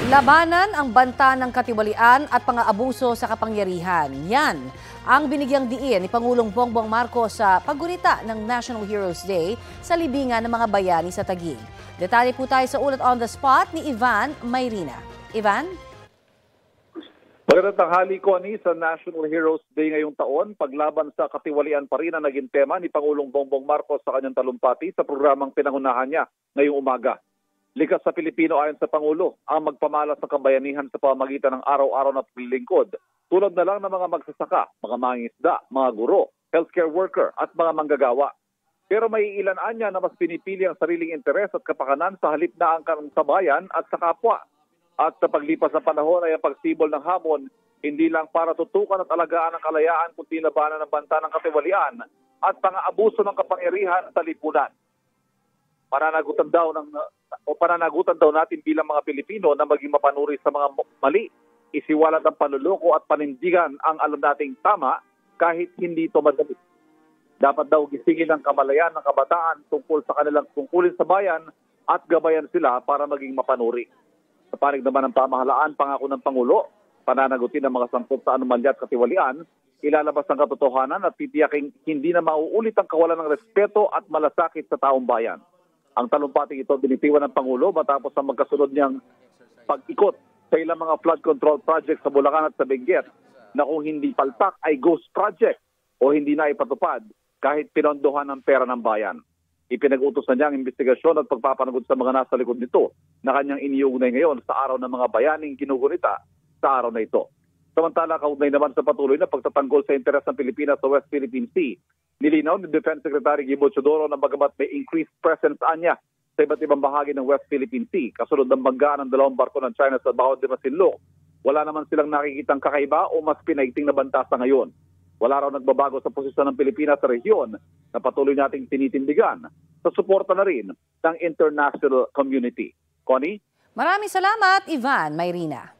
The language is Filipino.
Labanan ang banta ng katiwalian at pang-aabuso sa kapangyarihan. Yan ang binigyang diin ni Pangulong Bongbong Marcos sa paggunita ng National Heroes Day sa libingan ng mga bayani sa Taguig. Detalye po tayo sa ulat on the spot ni Ivan Mayrina. Ivan? Magandang tanghali, Connie. Sa National Heroes Day ngayong taon, paglaban sa katiwalian pa rin ang naging tema ni Pangulong Bongbong Marcos sa kanyang talumpati sa programang pinangunahan niya ngayong umaga. Likas sa Pilipino ayon sa Pangulo ang magpamalas ng kabayanihan sa pamamagitan ng araw-araw na paglilingkod, tulad na lang ng mga magsasaka, mga mangingisda, mga guro, healthcare worker at mga manggagawa. Pero may ilanaan niya na mas pinipili ang sariling interes at kapakanan sa halip na ang kabayan at sa kapwa. At sa paglipas ng panahon ay ang pagsibol ng hamon, hindi lang para tutukan at alagaan ang kalayaan, kundi labanan ng banta ng katiwalian at pang-aabuso ng kapangyarihan sa lipunan. Pananagutan daw natin bilang mga Pilipino na maging mapanuri sa mga mali, isiwalat ang panluloko at panindigan ang alam nating tama kahit hindi ito madali. Dapat daw gisingin ang kamalayan ng kabataan tungkol sa kanilang tungkulin sa bayan at gabayan sila para maging mapanuri. Sa panig naman ng pamahalaan, pangako ng Pangulo, pananagutin ang mga sangkot sa anomalya at katiwalian, ilalabas ang katotohanan at titiyaking hindi na mauulit ang kawalan ng respeto at malasakit sa taong bayan. Ang talumpating ito binitiwan ng Pangulo matapos ang magkasunod niyang pag-ikot sa ilang mga flood control project sa Bulacan at sa Benguet na kung hindi palpak ay ghost project o hindi na ipatupad kahit pinondohan ng pera ng bayan. Ipinag-utos na niya ang investigasyon at pagpapanagod sa mga nasa likod nito na kanyang iniugnay ngayon sa araw ng mga bayaning ginugunita sa araw na ito. Samantala, kaugnay naman sa patuloy na pagtatanggol sa interes ng Pilipinas sa West Philippine Sea, nilinaw ni Defense Secretary Gibo Chodoro na bagamat may increased presence niya sa iba't ibang bahagi ng West Philippine Sea, kasunod ng banggaan ng dalawang barko ng China sa Bahao de Masinloc, wala naman silang nakikitang kakaiba o mas pinaigting na banta sa ngayon. Wala raw nagbabago sa posisyon ng Pilipinas sa rehiyon na patuloy nating tinitindigan sa suporta na rin ng international community. Connie? Maraming salamat, Ivan Mayrina.